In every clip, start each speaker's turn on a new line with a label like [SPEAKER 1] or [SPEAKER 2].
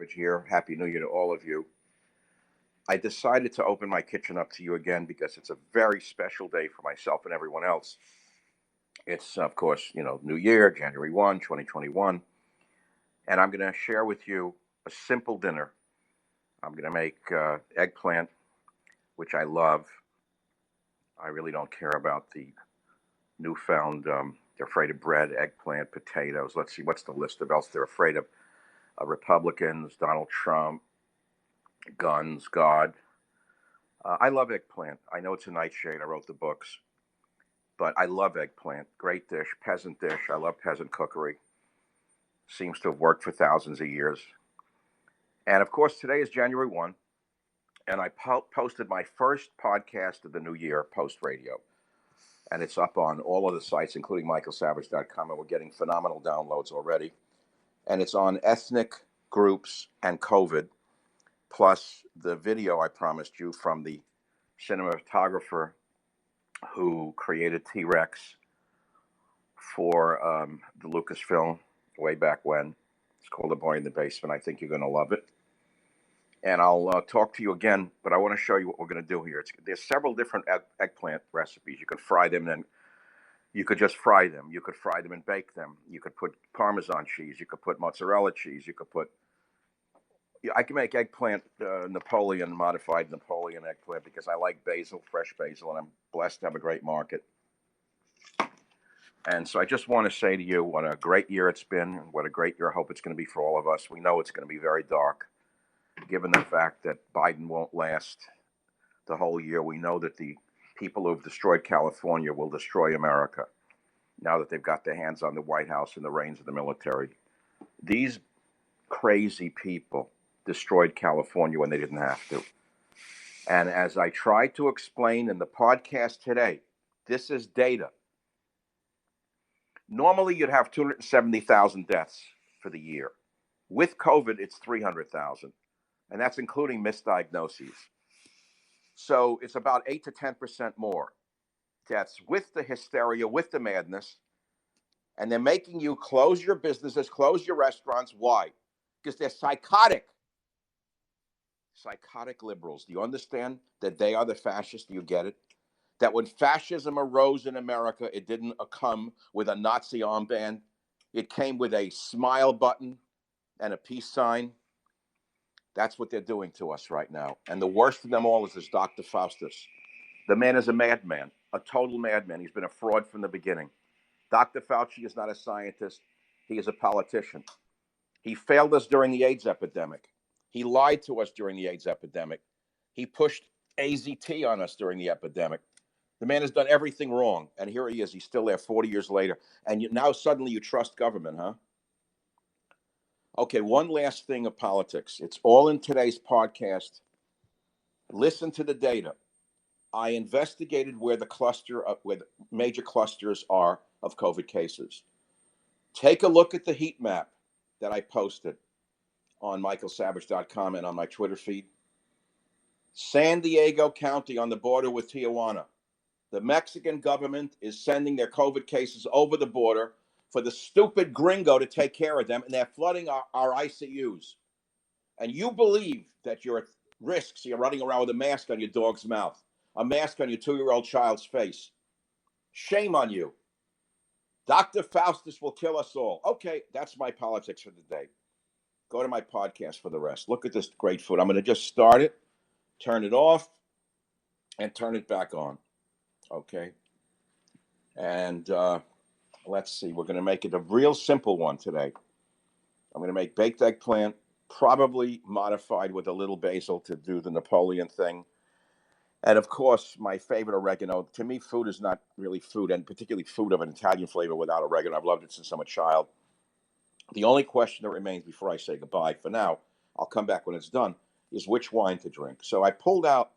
[SPEAKER 1] Savage here. Happy New Year to all of you. I decided to open my kitchen up to you again because it's a very special day for myself and everyone else. It's, of course, New Year, January 1, 2021. And I'm going to share with you a simple dinner. I'm going to make eggplant, which I love. I really don't care about the newfound, they're afraid of bread, eggplant, potatoes. Let's see, what's the list of else they're afraid of? Republicans, Donald Trump, guns, God. I love eggplant. I know it's a nightshade. I wrote the books, but I love eggplant. Great dish, peasant dish. I love peasant cookery. Seems to have worked for thousands of years. And of course, today is January 1, and I posted my first podcast of the new year, post radio. And it's up on all of the sites, including michaelsavage.com, and we're getting phenomenal downloads already. And it's on ethnic groups and COVID, plus the video I promised you from the cinematographer who created T-Rex for the Lucasfilm way back when. It's called The Boy in the Basement. I think you're going to love it. And I'll talk to you again, but I want to show you what we're going to do here. There's several different eggplant recipes. You can fry them, and you could just fry them. You could fry them and bake them. You could put Parmesan cheese. You could put mozzarella cheese. You could put... I can make eggplant Napoleon, modified Napoleon eggplant, because I like basil, fresh basil, and I'm blessed to have a great market. And so I just want to say to you what a great year it's been, and what a great year I hope it's going to be for all of us. We know it's going to be very dark, given the fact that Biden won't last the whole year. We know that the people who have destroyed California will destroy America now that they've got their hands on the White House and the reins of the military. These crazy people destroyed California when they didn't have to. And as I tried to explain in the podcast today, this is data. Normally, you'd have 270,000 deaths for the year. With COVID, it's 300,000. And that's including misdiagnoses. So it's about 8 to 10% more deaths with the hysteria, with the madness. And they're making you close your businesses, close your restaurants. Why? Because they're psychotic. Psychotic liberals. Do you understand that they are the fascists? Do you get it? That when fascism arose in America, it didn't come with a Nazi armband. It came with a smile button and a peace sign. That's what they're doing to us right now. And the worst of them all is this Dr. Faustus. The man is a madman, a total madman. He's been a fraud from the beginning. Dr. Fauci is not a scientist. He is a politician. He failed us during the AIDS epidemic. He lied to us during the AIDS epidemic. He pushed AZT on us during the epidemic. The man has done everything wrong. And here he is. He's still there 40 years later. And now suddenly you trust government, huh? Okay, one last thing of politics. It's all in today's podcast. Listen to the data. I investigated where the major clusters are of COVID cases. Take a look at the heat map that I posted on michaelsavage.com and on my Twitter feed. San Diego County on the border with Tijuana. The Mexican government is sending their COVID cases over the border for the stupid gringo to take care of them, and they're flooding our ICUs. And you believe that you're at risk, so you're running around with a mask on your dog's mouth, a mask on your 2-year-old child's face. Shame on you. Dr. Faustus will kill us all. Okay, that's my politics for the day. Go to my podcast for the rest. Look at this great food. I'm going to just start it, turn it off, and turn it back on. Okay? And let's see. We're going to make it a real simple one today. I'm going to make baked eggplant, probably modified with a little basil to do the Napoleon thing. And of course, my favorite oregano. To me, food is not really food, and particularly food of an Italian flavor without oregano. I've loved it since I'm a child. The only question that remains before I say goodbye, for now, I'll come back when it's done, is which wine to drink. So I pulled out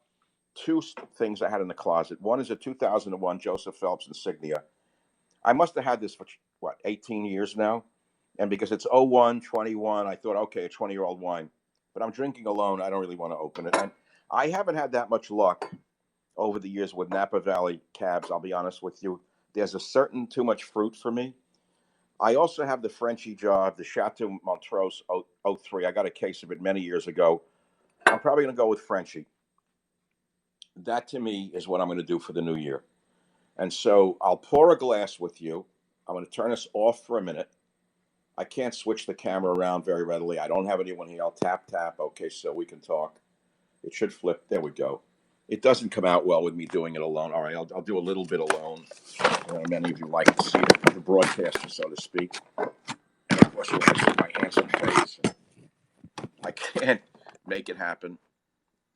[SPEAKER 1] two things I had in the closet. One is a 2001 Joseph Phelps Insignia. I must have had this for, 18 years now? And because it's 01, 21, I thought, okay, a 20-year-old wine. But I'm drinking alone. I don't really want to open it. And I haven't had that much luck over the years with Napa Valley cabs, I'll be honest with you. There's a certain too much fruit for me. I also have the Frenchie job, the Chateau Montrose 03. I got a case of it many years ago. I'm probably going to go with Frenchie. That to me is what I'm going to do for the new year. And so I'll pour a glass with you. I'm going to turn this off for a minute. I can't switch the camera around very readily. I don't have anyone here. I'll tap, tap. Okay, so we can talk. It should flip. There we go. It doesn't come out well with me doing it alone. All right, I'll do a little bit alone. Many of you like to see the broadcaster, so to speak. And of course, you want to see my handsome face. I can't make it happen.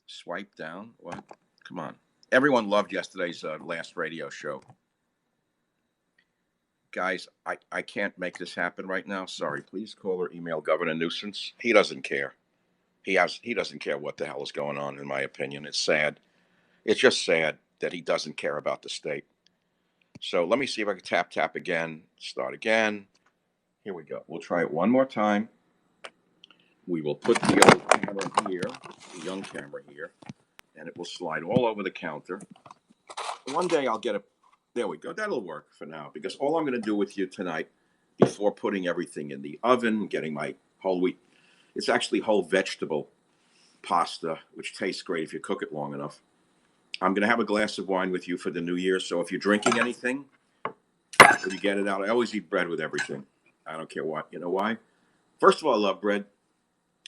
[SPEAKER 1] Swipe down. What? Come on. Everyone loved yesterday's last radio show. Guys, I can't make this happen right now. Sorry. Please call or email Governor Nuisance. He doesn't care. He doesn't care what the hell is going on, in my opinion. It's sad. It's just sad that he doesn't care about the state. So let me see if I can tap again. Start again. Here we go. We'll try it one more time. We will put the old camera here, the young camera here, and it will slide all over the counter. One day I'll get a, there we go. That'll work for now, because all I'm going to do with you tonight, before putting everything in the oven, getting my whole wheat, it's actually whole vegetable pasta, which tastes great if you cook it long enough. I'm going to have a glass of wine with you for the new year. So if you're drinking anything, when you get it out, I always eat bread with everything. I don't care what. You know why? First of all, I love bread.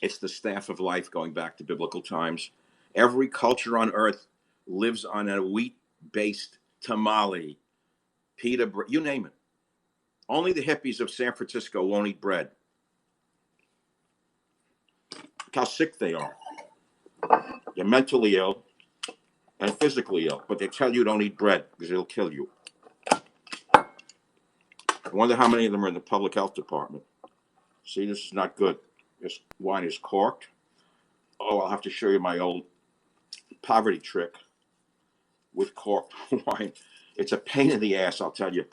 [SPEAKER 1] It's the staff of life going back to biblical times. Every culture on earth lives on a wheat-based tamale, pita bread, you name it. Only the hippies of San Francisco won't eat bread. Look how sick they are. They're mentally ill and physically ill, but they tell you don't eat bread because it'll kill you. I wonder how many of them are in the public health department. See, this is not good. This wine is corked. Oh, I'll have to show you my old poverty trick with corked wine. It's a pain in the ass, I'll tell you.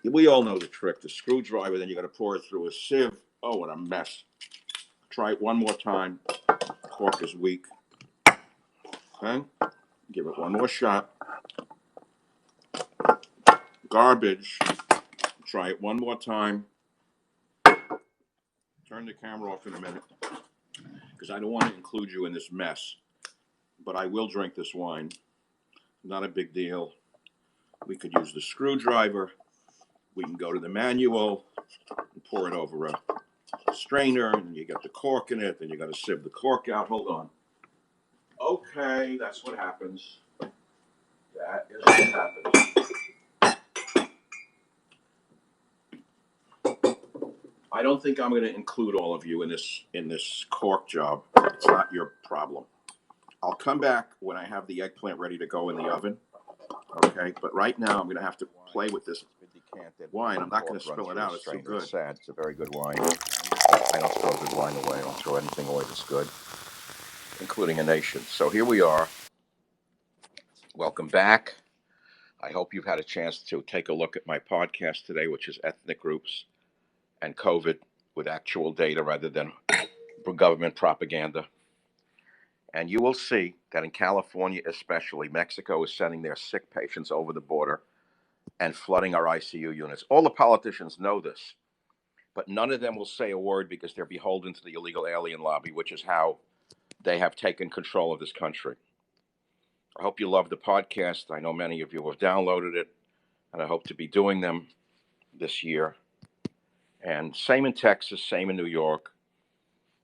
[SPEAKER 1] We all know the trick. The screwdriver, then you got to pour it through a sieve. Oh, what a mess. Try it one more time. Cork is weak. Okay? Give it one more shot. Garbage. Try it one more time. Turn the camera off in a minute, because I don't want to include you in this mess. But I will drink this wine. Not a big deal. We could use the screwdriver. We can go to the manual and pour it over a strainer, and you get the cork in it, then you got to sieve the cork out. Hold on. Okay, that's what happens. That is what happens. I don't think I'm going to include all of you in this cork job. It's not your problem. I'll come back when I have the eggplant ready to go in the oven. Okay, but right now I'm going to have to play with this wine. I'm not going to spill it out. It's too good. It's sad. It's a very good wine. I don't throw good wine away. I don't throw anything away that's good, including a nation. So here we are. Welcome back. I hope you've had a chance to take a look at my podcast today, which is Ethnic Groups and COVID with actual data rather than government propaganda. And you will see that in California, especially, Mexico is sending their sick patients over the border and flooding our ICU units. All the politicians know this, but none of them will say a word because they're beholden to the illegal alien lobby, which is how they have taken control of this country. I hope you love the podcast. I know many of you have downloaded it, and I hope to be doing them this year. And same in Texas, same in New York.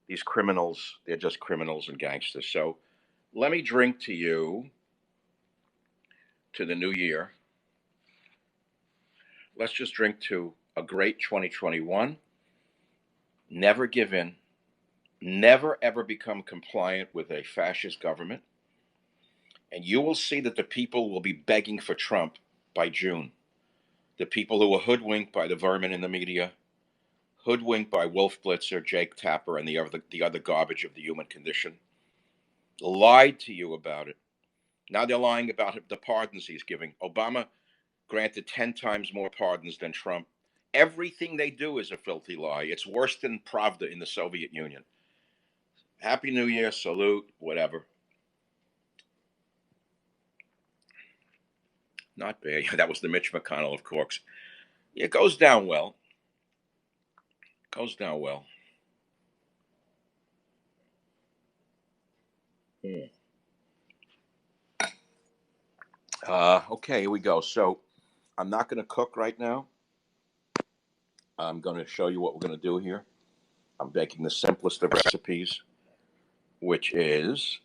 [SPEAKER 1] These criminals, they're just criminals and gangsters. So let me drink to you to the new year. Let's just drink to a great 2021. Never give in. Never ever become compliant with a fascist government. And you will see that the people will be begging for Trump by June. The people who were hoodwinked by the vermin in the media, hoodwinked by Wolf Blitzer, Jake Tapper, and the other garbage of the human condition, lied to you about it. Now they're lying about the pardons he's giving. Obama granted 10 times more pardons than Trump. Everything they do is a filthy lie. It's worse than Pravda in the Soviet Union. Happy New Year, salute, whatever. Not bad. That was the Mitch McConnell of corks. It goes down well. Goes down well. Okay, here we go. So I'm not going to cook right now. I'm going to show you what we're going to do here. I'm making the simplest of recipes, which is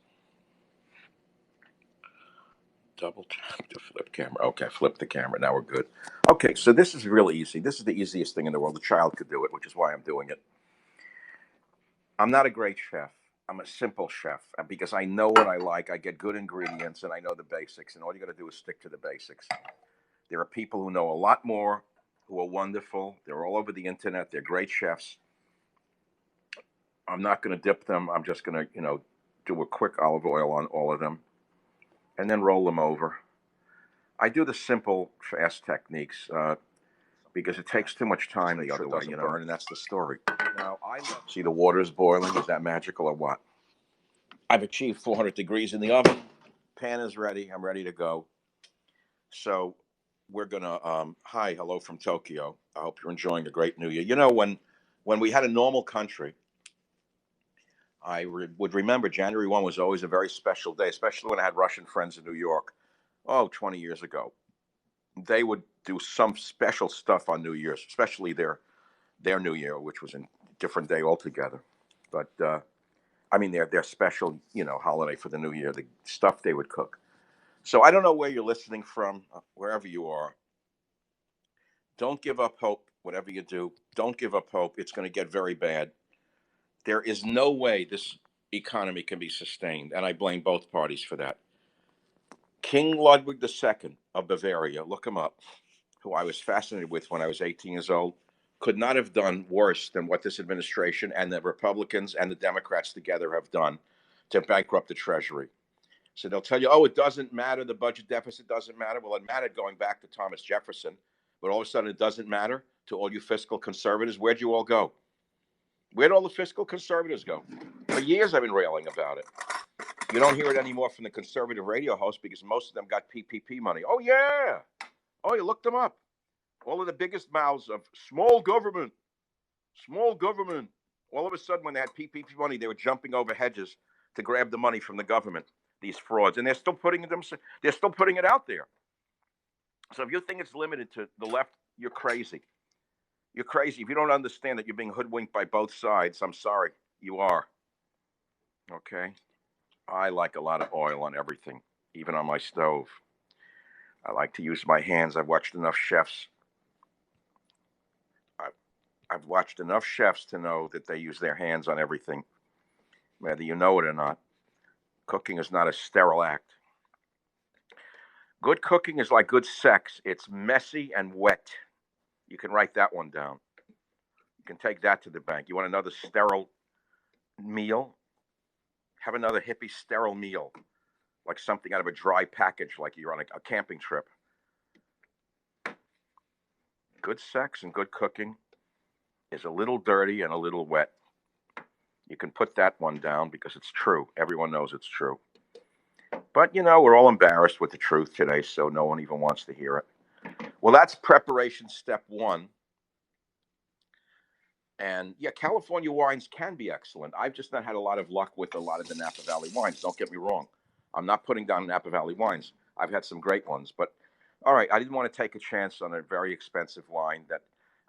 [SPEAKER 1] double tap to flip camera. Okay, flip the camera. Now we're good. Okay, so this is really easy. This is the easiest thing in the world. A child could do it, which is why I'm doing it. I'm not a great chef. I'm a simple chef because I know what I like. I get good ingredients and I know the basics. And all you got to do is stick to the basics. There are people who know a lot more, who are wonderful. They're all over the internet. They're great chefs. I'm not going to dip them. I'm just going to, do a quick olive oil on all of them and then roll them over. I do the simple, fast techniques because it takes too much time the other way, burn, and that's the story. Now, see the water's boiling. Is that magical or what? I've achieved 400 degrees in the oven. Pan is ready. I'm ready to go. So we're gonna hi, hello from Tokyo. I hope you're enjoying a great New Year. When we had a normal country, would remember January 1 was always a very special day, especially when I had Russian friends in New York. 20 years ago. They would do some special stuff on New Year's, especially their New Year, which was a different day altogether. But I mean their special, holiday for the New Year, the stuff they would cook. So I don't know where you're listening from, wherever you are. Don't give up hope, whatever you do. Don't give up hope. It's going to get very bad. There is no way this economy can be sustained, and I blame both parties for that. King Ludwig II of Bavaria, look him up, who I was fascinated with when I was 18 years old, could not have done worse than what this administration and the Republicans and the Democrats together have done to bankrupt the Treasury. So they'll tell you, it doesn't matter. The budget deficit doesn't matter. Well, it mattered going back to Thomas Jefferson, but all of a sudden it doesn't matter to all you fiscal conservatives. Where'd you all go? Where'd all the fiscal conservatives go? For years I've been railing about it. You don't hear it anymore from the conservative radio hosts because most of them got PPP money. Oh, yeah. Oh, you looked them up. All of the biggest mouths of small government. All of a sudden, when they had PPP money, they were jumping over hedges to grab the money from the government. These frauds, and they're still putting it out there. So if you think it's limited to the left, you're crazy. You're crazy. If you don't understand that you're being hoodwinked by both sides, I'm sorry, you are. Okay? I like a lot of oil on everything, even on my stove. I like to use my hands. I've watched enough chefs. I've watched enough chefs to know that they use their hands on everything, whether you know it or not. Cooking is not a sterile act. Good cooking is like good sex. It's messy and wet. You can write that one down. You can take that to the bank. You want another sterile meal? Have another hippie sterile meal, like something out of a dry package, like you're on a camping trip. Good sex and good cooking is a little dirty and a little wet. You can put that one down because it's true. Everyone knows it's true. But, we're all embarrassed with the truth today, so no one even wants to hear it. Well, that's preparation step one. And yeah, California wines can be excellent. I've just not had a lot of luck with a lot of the Napa Valley wines. Don't get me wrong. I'm not putting down Napa Valley wines. I've had some great ones. But all right, I didn't want to take a chance on a very expensive wine that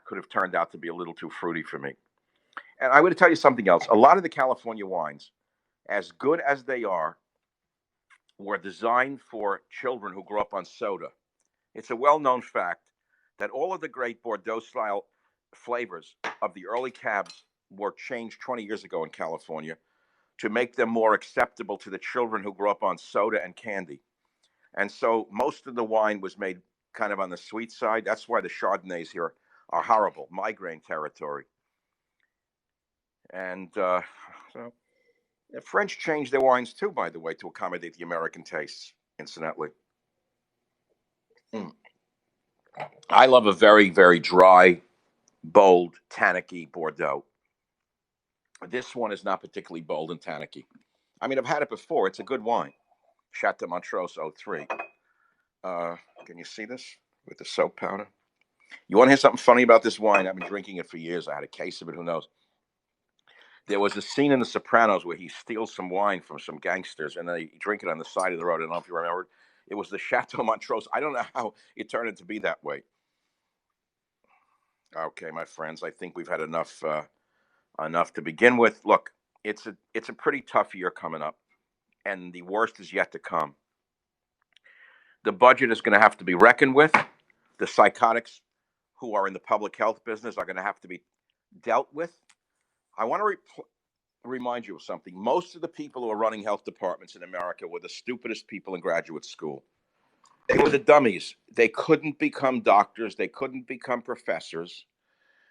[SPEAKER 1] could have turned out to be a little too fruity for me. And I would tell you something else. A lot of the California wines, as good as they are, were designed for children who grew up on soda. It's a well-known fact that all of the great Bordeaux-style flavors of the early cabs were changed 20 years ago in California to make them more acceptable to the children who grew up on soda and candy. And so most of the wine was made kind of on the sweet side. That's why the Chardonnays here are horrible, migraine territory. And so the French changed their wines too, by the way, to accommodate the American tastes, incidentally. I love a very, very dry, bold, tannicky Bordeaux. This one is not particularly bold and tannicky. I mean, I've had it before. It's a good wine. Chateau Montrose 03. Can you see this with the soap powder? You want to hear something funny about this wine? I've been drinking it for years. I had a case of it. Who knows? There was a scene in The Sopranos where he steals some wine from some gangsters and they drink it on the side of the road. I don't know if you remember. It was the Chateau Montrose. I don't know how it turned out to be that way. Okay, my friends, I think we've had enough to begin with. Look, it's a pretty tough year coming up, and the worst is yet to come. The budget is going to have to be reckoned with. The psychotics who are in the public health business are going to have to be dealt with. I want to remind you of something. Most of the people who are running health departments in America were the stupidest people in graduate school. They were the dummies. They couldn't become doctors. They couldn't become professors.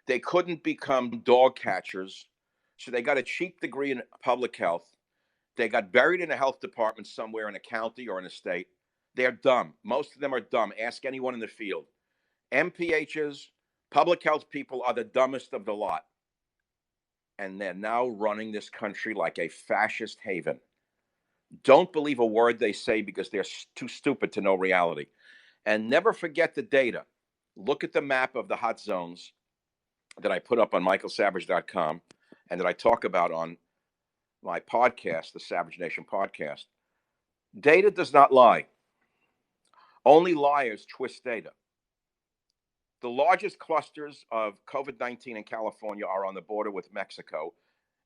[SPEAKER 1] They couldn't become dog catchers. So they got a cheap degree in public health. They got buried in a health department somewhere in a county or in a state. They're dumb. Most of them are dumb. Ask anyone in the field. MPHs, public health people are the dumbest of the lot. And they're now running this country like a fascist haven. Don't believe a word they say because they're too stupid to know reality. And never forget the data. Look at the map of the hot zones that I put up on michaelsavage.com and that I talk about on my podcast, the Savage Nation podcast. Data does not lie. Only liars twist data. The largest clusters of COVID-19 in California are on the border with Mexico,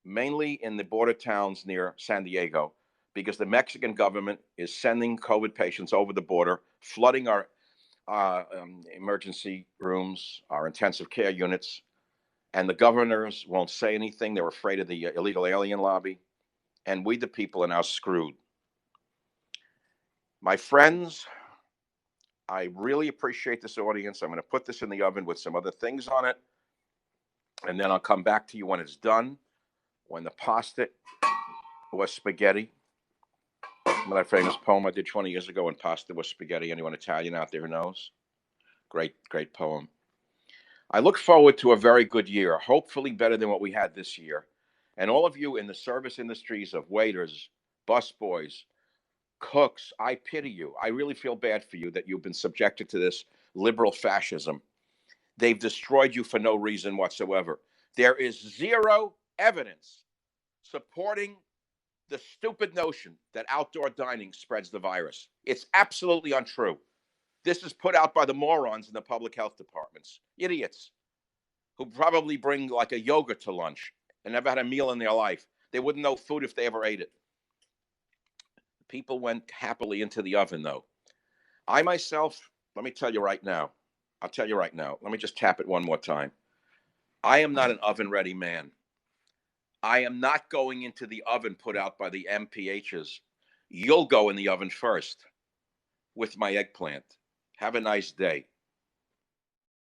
[SPEAKER 1] mainly in the border towns near San Diego, because the Mexican government is sending COVID patients over the border, flooding our emergency rooms, our intensive care units, and the governors won't say anything. They're afraid of the illegal alien lobby, and we, the people, are now screwed. My friends, I really appreciate this audience. I'm going to put this in the oven with some other things on it, and then I'll come back to you when it's done, when the pasta was spaghetti. Remember that famous poem I did 20 years ago, when pasta was spaghetti? Anyone Italian out there who knows? Great, great poem. I look forward to a very good year, hopefully better than what we had this year. And all of you in the service industries of waiters, busboys, cooks, I pity you. I really feel bad for you that you've been subjected to this liberal fascism. They've destroyed you for no reason whatsoever. There is zero evidence supporting the stupid notion that outdoor dining spreads the virus. It's absolutely untrue. This is put out by the morons in the public health departments, idiots who probably bring like a yogurt to lunch and never had a meal in their life. They wouldn't know food if they ever ate it. People went happily into the oven, though. I myself, let me tell you right now, I'll tell you right now, let me just tap it one more time. I am not an oven-ready man. I am not going into the oven put out by the MPHs. You'll go in the oven first with my eggplant. Have a nice day.